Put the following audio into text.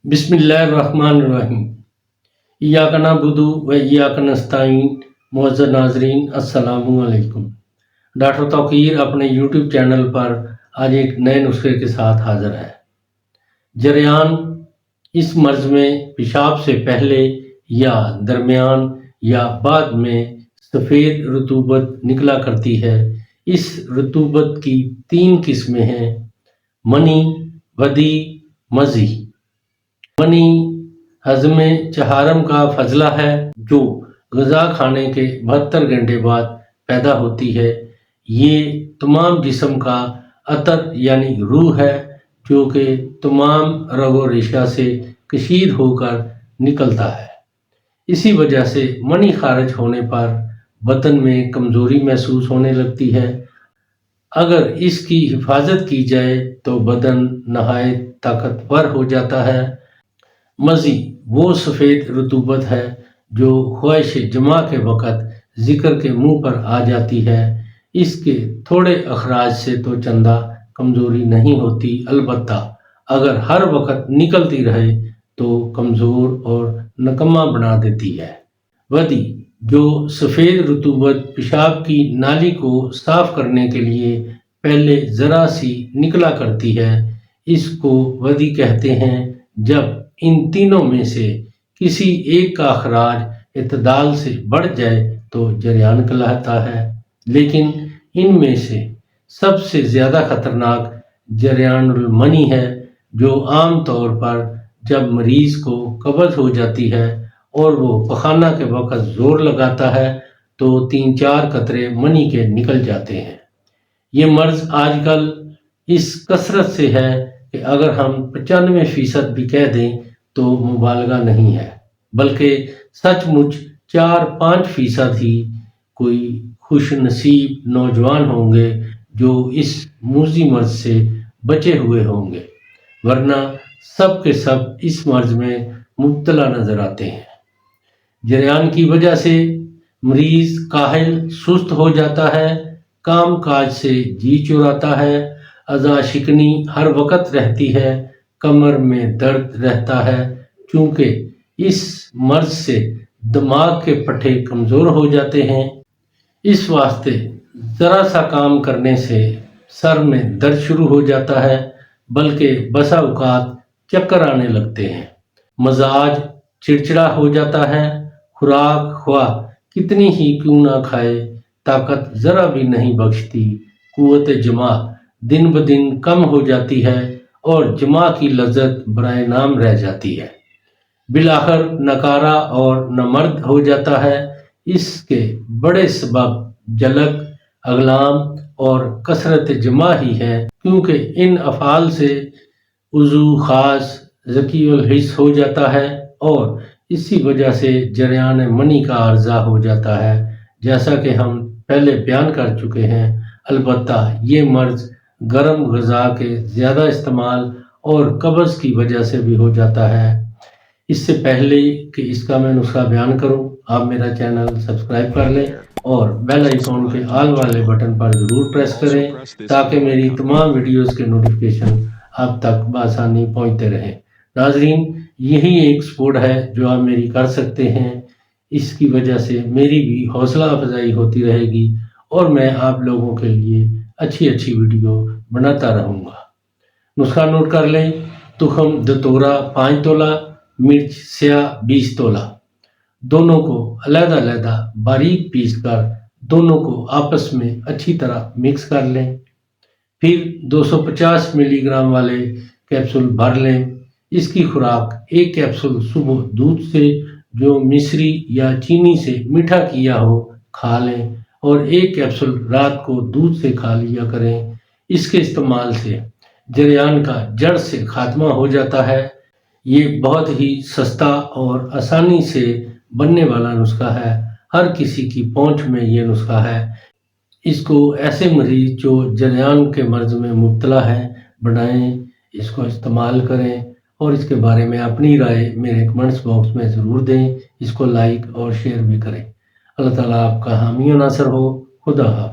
बिस्मिल्लाहिर्रहमानिर्रहीम। इय्याका नअबुदु व इय्याका नस्तईन। मुअज़्ज़ज़ नाज़रीन, अस्सलामु अलैकुम। डॉक्टर तौकीर अपने यूट्यूब चैनल पर आज एक नए नुस्खे के साथ हाज़िर है। जरियान इस मर्ज़ में पेशाब से पहले या दरमियान या बाद में सफ़ेद रतूबत निकला करती है। इस रतूबत की 3 किस्में हैं: मनी, वदी, मज़ी। मनी हज़्म चहारम का फजला है जो ग़िज़ा खाने के 72 घंटे बाद पैदा होती है। ये तमाम जिस्म का अतर यानी रूह है जो कि तमाम रगो रेशा से कशीद होकर निकलता है। इसी वजह से मनी खारिज होने पर बदन में कमज़ोरी महसूस होने लगती है। अगर इसकी हिफाजत की जाए तो बदन नहायत ताकतवर हो जाता है। मज़ी वो सफ़ेद रतूबत है जो ख्वाहिश जमा के वक़्त ज़िक्र के मुँह पर आ जाती है। इसके थोड़े अखराज से तो चंदा कमज़ोरी नहीं होती, अलबत्ता अगर हर वक़्त निकलती रहे तो कमज़ोर और नकम्मा बना देती है। वदी जो सफ़ेद रतूबत पेशाब की नाली को साफ़ करने के लिए पहले ज़रा सी निकला करती है, इसको वदी कहते हैं। जब इन तीनों में से किसी एक का अखराज इत्तदाल से बढ़ जाए तो जरियान कहलाता है। लेकिन इनमें से सबसे ज़्यादा ख़तरनाक जरियानुल मनी है, जो आम तौर पर जब मरीज़ को कब्ज़ हो जाती है और वो पखाना के वक़्त ज़ोर लगाता है तो 3-4 कतरे मनी के निकल जाते हैं। ये मर्ज़ आजकल इस कसरत से है कि अगर हम 95% भी कह दें तो मुबालगा नहीं है, बल्कि सचमुच 4-5% ही कोई खुशनसीब नौजवान होंगे जो इस मूज़ी मर्ज़ से बचे हुए होंगे, वरना सब के सब इस मर्ज़ में मुब्तला नज़र आते हैं। जरियान की वजह से मरीज़ काहिल सुस्त हो जाता है, काम काज से जी चुराता है, अज़ा शिकनी हर वक़्त रहती है, कमर में दर्द रहता है। चूँकि इस मर्ज़ से दिमाग के पट्टे कमज़ोर हो जाते हैं, इस वास्ते ज़रा सा काम करने से सर में दर्द शुरू हो जाता है, बल्कि बसा औक़ात चक्कर आने लगते हैं। मजाज चिड़चिड़ा हो जाता है। खुराक ख्वाह कितनी ही क्यों ना खाए, ताकत ज़रा भी नहीं बख्शती। कुव्वत जमा दिन ब दिन कम हो जाती है और जमा की लज्जत बराए नाम रह जाती है। बिलाखिर नकारा और नमर्द हो जाता है। इसके बड़े सबब जलक, अगलाम और कसरत जमा ही है, क्योंकि इन अफ़ाल से उज़ू ख़ास ज़कीउल हिस्स हो जाता है और इसी वजह से जरियान मनी का अर्ज़ा हो जाता है, जैसा कि हम पहले बयान कर चुके हैं। अलबत्ता ये मर्ज़ गर्म ग़िज़ा के ज़्यादा इस्तेमाल और कब्ज़ की वजह से भी हो जाता है। इससे पहले कि इसका मैं नुस्खा बयान करूं, आप मेरा चैनल सब्सक्राइब कर लें और बेल आइकॉन के ऑल वाले बटन पर ज़रूर प्रेस करें ताकि मेरी तमाम वीडियोस के नोटिफिकेशन आप तक बआसानी पहुंचते रहें। नाज़रीन, यही एक सपोर्ट है जो आप मेरी कर सकते हैं। इसकी वजह से मेरी भी हौसला अफजाई होती रहेगी और मैं आप लोगों के लिए अच्छी अच्छी वीडियो बनाता रहूँगा। नुस्खा नोट कर लें। तुखम दतोरा 5 तोला, मिर्च स्याह 20 तोला। दोनों को अलग-अलग बारीक पीस कर दोनों को आपस में अच्छी तरह मिक्स कर लें। फिर 250 मिलीग्राम वाले कैप्सूल भर लें। इसकी खुराक 1 कैप्सूल सुबह दूध से जो मिश्री या चीनी से मीठा किया हो खा लें और 1 कैप्सूल रात को दूध से खा लिया करें। इसके इस्तेमाल से जरियान का जड़ से खात्मा हो जाता है। ये बहुत ही सस्ता और आसानी से बनने वाला नुस्खा है। हर किसी की पहुंच में ये नुस्खा है। इसको ऐसे मरीज जो जरियान के मर्ज़ में मुब्तला हैं बनाएं, इसको इस्तेमाल करें और इसके बारे में अपनी राय मेरे कमेंट्स बॉक्स में ज़रूर दें। इसको लाइक और शेयर भी करें। अल्लाह ताला आपका हामी और नासर हो। खुदा हाफ़िज़।